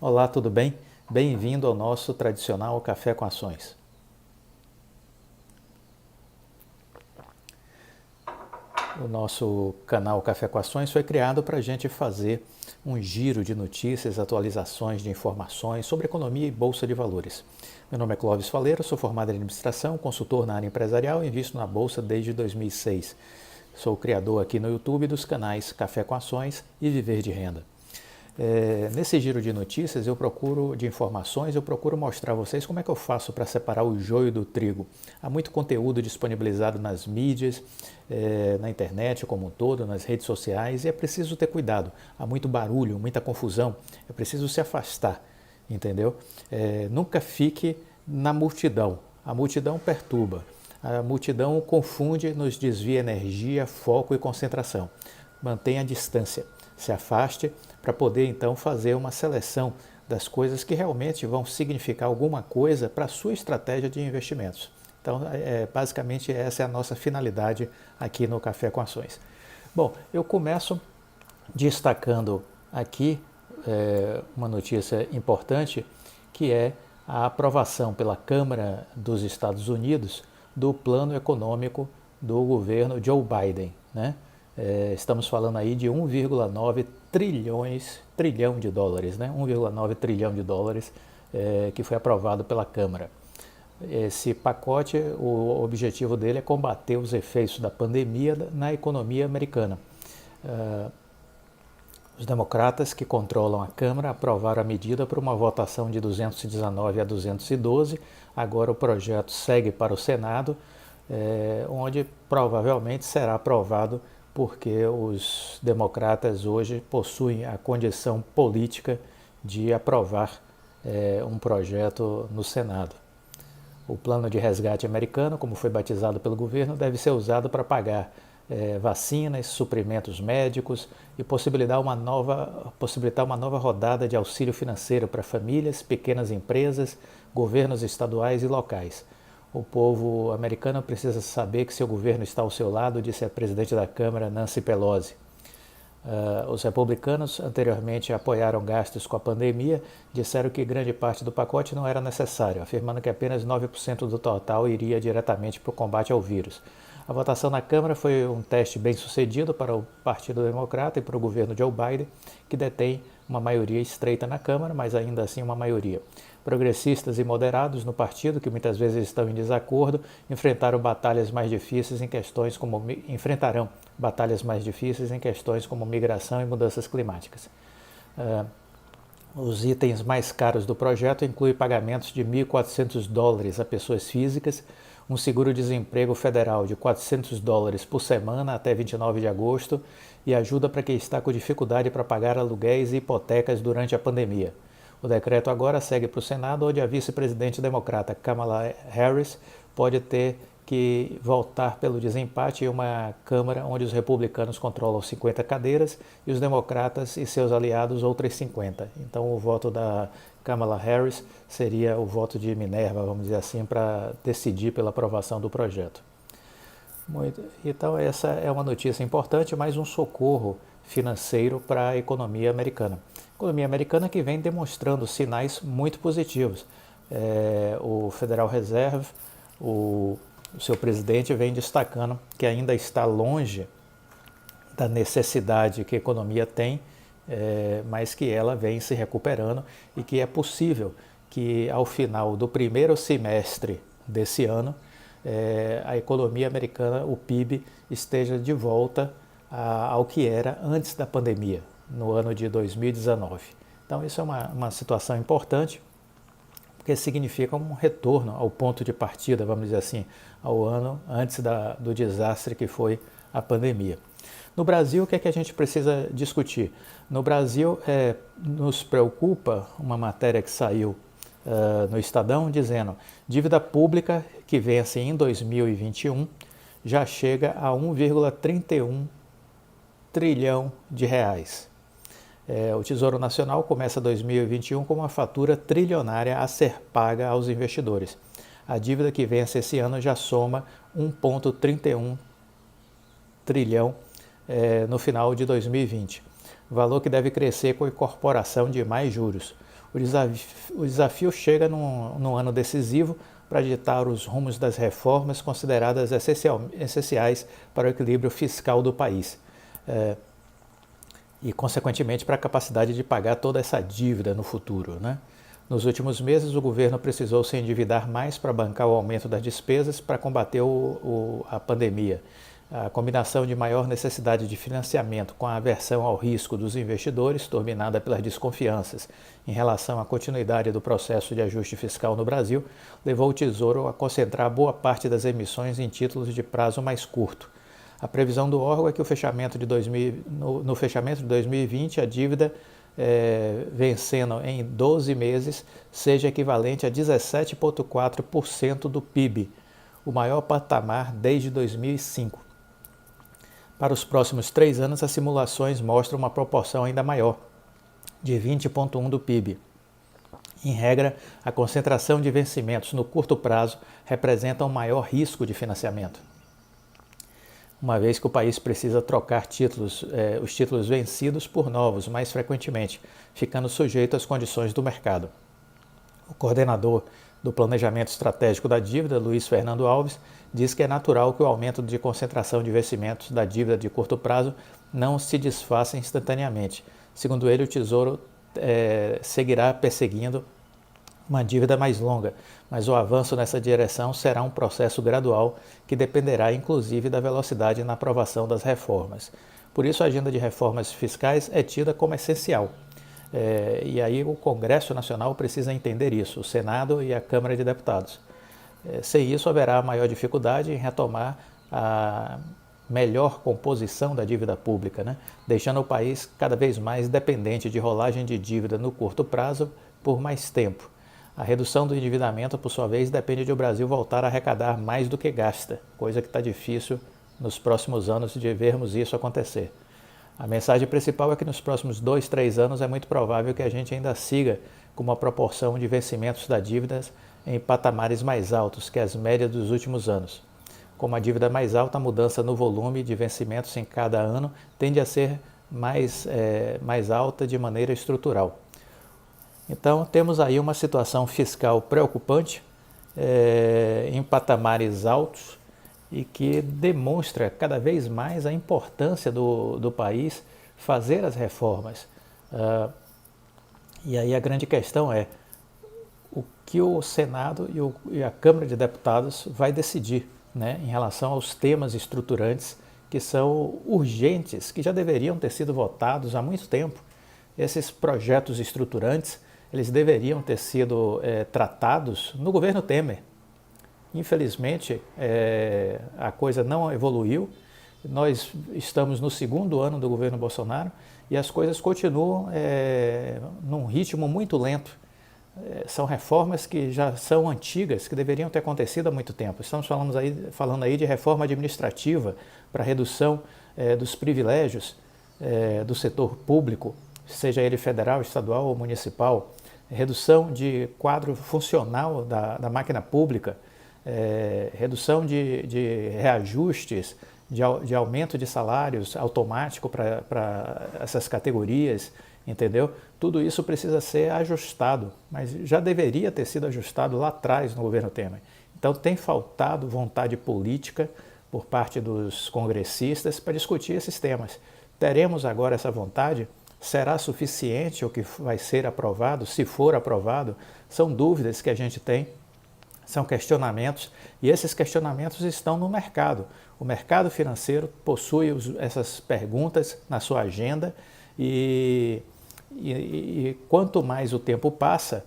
Olá, tudo bem? Bem-vindo ao nosso tradicional Café com Ações. O nosso canal Café com Ações foi criado para a gente fazer um giro de notícias, atualizações de informações sobre economia e bolsa de valores. Meu nome é Clóvis Faleiro, sou formado em administração, consultor na área empresarial e invisto na bolsa desde 2006. Sou o criador aqui no YouTube dos canais Café com Ações e Viver de Renda. Nesse giro de notícias, de informações, eu procuro mostrar a vocês como é que eu faço para separar o joio do trigo. Há muito conteúdo disponibilizado nas mídias, na internet como um todo, nas redes sociais, e é preciso ter cuidado. Há muito barulho, muita confusão, é preciso se afastar, entendeu? Nunca fique na multidão, a multidão perturba, a multidão confunde, nos desvia energia, foco e concentração. Mantenha a distância, se afaste para poder então fazer uma seleção das coisas que realmente vão significar alguma coisa para a sua estratégia de investimentos. Então, basicamente essa é a nossa finalidade aqui no Café com Ações. Bom, eu começo destacando aqui uma notícia importante, que é a aprovação pela Câmara dos Estados Unidos do plano econômico do governo Joe Biden, né? Estamos falando aí de 1,9 trilhão de dólares, né? 1,9 trilhão de dólares que foi aprovado pela Câmara. Esse pacote, o objetivo dele é combater os efeitos da pandemia na economia americana. Os democratas que controlam a Câmara aprovaram a medida por uma votação de 219 a 212. Agora o projeto segue para o Senado, onde provavelmente será aprovado porque os democratas hoje possuem a condição política de aprovar um projeto no Senado. O plano de resgate americano, como foi batizado pelo governo, deve ser usado para pagar vacinas, suprimentos médicos e possibilitar uma nova rodada de auxílio financeiro para famílias, pequenas empresas, governos estaduais e locais. O povo americano precisa saber que seu governo está ao seu lado, disse a presidente da Câmara, Nancy Pelosi. Os republicanos anteriormente apoiaram gastos com a pandemia, disseram que grande parte do pacote não era necessário, afirmando que apenas 9% do total iria diretamente para o combate ao vírus. A votação na Câmara foi um teste bem sucedido para o Partido Democrata e para o governo Joe Biden, que detém uma maioria estreita na Câmara, mas ainda assim uma maioria. Progressistas e moderados no partido, que muitas vezes estão em desacordo, enfrentarão batalhas mais difíceis em questões como migração e mudanças climáticas. Os itens mais caros do projeto incluem pagamentos de $1.400 a pessoas físicas, um seguro-desemprego federal de $400 por semana até 29 de agosto e ajuda para quem está com dificuldade para pagar aluguéis e hipotecas durante a pandemia. O decreto agora segue para o Senado, onde a vice-presidente democrata Kamala Harris pode ter que voltar pelo desempate em uma Câmara onde os republicanos controlam 50 cadeiras e os democratas e seus aliados outras 50. Então o voto da Kamala Harris seria o voto de Minerva, vamos dizer assim, para decidir pela aprovação do projeto. Então essa é uma notícia importante, mais um socorro financeiro para a economia americana. Economia americana que vem demonstrando sinais muito positivos. O Federal Reserve, o seu presidente vem destacando que ainda está longe da necessidade que a economia tem, mas que ela vem se recuperando e que é possível que ao final do primeiro semestre desse ano a economia americana, o PIB, esteja de volta ao que era antes da pandemia, no ano de 2019. Então isso é uma situação importante, porque significa um retorno ao ponto de partida, vamos dizer assim, ao ano antes do desastre que foi a pandemia. No Brasil, o que é que a gente precisa discutir? No Brasil, nos preocupa uma matéria que saiu no Estadão dizendo: dívida pública que vence em 2021 já chega a 1,31 trilhão de reais. O Tesouro Nacional começa 2021 com uma fatura trilionária a ser paga aos investidores. A dívida que vence esse ano já soma 1,31 trilhão no final de 2020, valor que deve crescer com a incorporação de mais juros. O desafio chega num ano decisivo para ditar os rumos das reformas consideradas essenciais para o equilíbrio fiscal do país. E, consequentemente, para a capacidade de pagar toda essa dívida no futuro, né? Nos últimos meses, o governo precisou se endividar mais para bancar o aumento das despesas para combater a pandemia. A combinação de maior necessidade de financiamento com a aversão ao risco dos investidores, turbinada pelas desconfianças em relação à continuidade do processo de ajuste fiscal no Brasil, levou o Tesouro a concentrar boa parte das emissões em títulos de prazo mais curto. A previsão do órgão é que no fechamento de 2020, a dívida vencendo em 12 meses seja equivalente a 17,4% do PIB, o maior patamar desde 2005. Para os próximos 3 anos, as simulações mostram uma proporção ainda maior, de 20,1% do PIB. Em regra, a concentração de vencimentos no curto prazo representa um maior risco de financiamento, uma vez que o país precisa trocar os títulos vencidos por novos mais frequentemente, ficando sujeito às condições do mercado. O coordenador do Planejamento Estratégico da Dívida, Luiz Fernando Alves, diz que é natural que o aumento de concentração de vencimentos da dívida de curto prazo não se desfaça instantaneamente. Segundo ele, o Tesouro seguirá perseguindo uma dívida mais longa, mas o avanço nessa direção será um processo gradual que dependerá inclusive da velocidade na aprovação das reformas. Por isso, a agenda de reformas fiscais é tida como essencial. E aí o Congresso Nacional precisa entender isso, o Senado e a Câmara de Deputados. Sem isso, haverá maior dificuldade em retomar a melhor composição da dívida pública, né? Deixando o país cada vez mais dependente de rolagem de dívida no curto prazo por mais tempo. A redução do endividamento, por sua vez, depende de o Brasil voltar a arrecadar mais do que gasta, coisa que está difícil nos próximos anos de vermos isso acontecer. A mensagem principal é que nos próximos 2, 3 anos é muito provável que a gente ainda siga com uma proporção de vencimentos da dívida em patamares mais altos que as médias dos últimos anos. Como a dívida mais alta, a mudança no volume de vencimentos em cada ano tende a ser mais alta de maneira estrutural. Então, temos aí uma situação fiscal preocupante, em patamares altos, e que demonstra cada vez mais a importância do país fazer as reformas. E aí a grande questão é o que o Senado e a Câmara de Deputados vai decidir, né, em relação aos temas estruturantes que são urgentes, que já deveriam ter sido votados há muito tempo. Esses projetos estruturantes, eles deveriam ter sido tratados no governo Temer. Infelizmente, a coisa não evoluiu. Nós estamos no 2º ano do governo Bolsonaro e as coisas continuam num ritmo muito lento. São reformas que já são antigas, que deveriam ter acontecido há muito tempo. Estamos falando aí de reforma administrativa para redução dos privilégios do setor público, seja ele federal, estadual ou municipal, redução de quadro funcional da máquina pública, redução de reajustes, de aumento de salários automático para essas categorias, entendeu? Tudo isso precisa ser ajustado, mas já deveria ter sido ajustado lá atrás no governo Temer. Então tem faltado vontade política por parte dos congressistas para discutir esses temas. Teremos agora essa vontade? Será suficiente o que vai ser aprovado? Se for aprovado, são dúvidas que a gente tem, são questionamentos, e esses questionamentos estão no mercado. O mercado financeiro possui essas perguntas na sua agenda e quanto mais o tempo passa,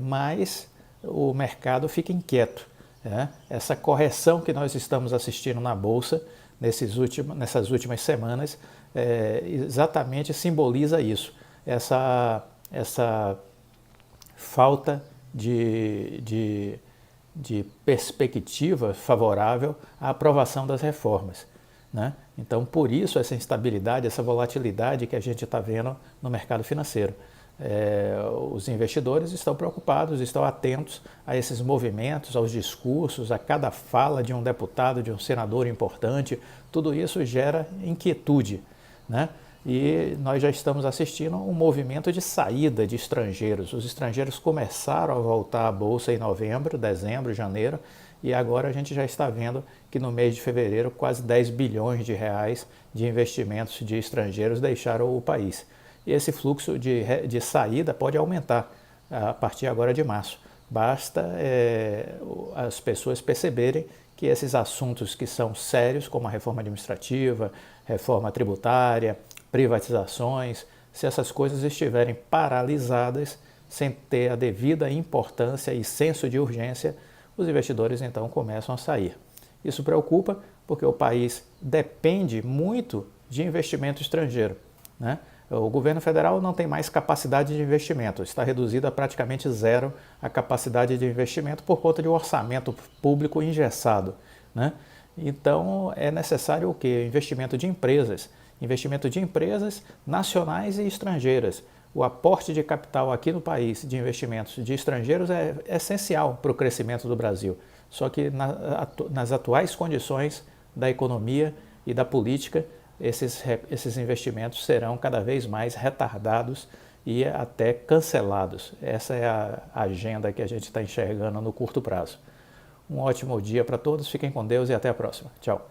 mais o mercado fica inquieto. Essa correção que nós estamos assistindo na Bolsa nessas últimas semanas exatamente simboliza isso, essa falta de perspectiva favorável à aprovação das reformas, né? Então, por isso, essa instabilidade, essa volatilidade que a gente está vendo no mercado financeiro. Os investidores estão preocupados, estão atentos a esses movimentos, aos discursos, a cada fala de um deputado, de um senador importante. Tudo isso gera inquietude, né? E nós já estamos assistindo um movimento de saída de estrangeiros. Os estrangeiros começaram a voltar à Bolsa em novembro, dezembro, janeiro, e agora a gente já está vendo que no mês de fevereiro quase 10 bilhões de reais de investimentos de estrangeiros deixaram o país. E esse fluxo de saída pode aumentar a partir agora de março. Basta as pessoas perceberem que esses assuntos que são sérios, como a reforma administrativa, reforma tributária, privatizações, se essas coisas estiverem paralisadas, sem ter a devida importância e senso de urgência, os investidores então começam a sair. Isso preocupa porque o país depende muito de investimento estrangeiro, né? O governo federal não tem mais capacidade de investimento, está reduzida a praticamente zero a capacidade de investimento por conta de um orçamento público engessado, né? Então é necessário o quê? Investimento de empresas nacionais e estrangeiras. O aporte de capital aqui no país de investimentos de estrangeiros é essencial para o crescimento do Brasil. Só que nas atuais condições da economia e da política, esses investimentos serão cada vez mais retardados e até cancelados. Essa é a agenda que a gente está enxergando no curto prazo. Um ótimo dia para todos, fiquem com Deus e até a próxima. Tchau.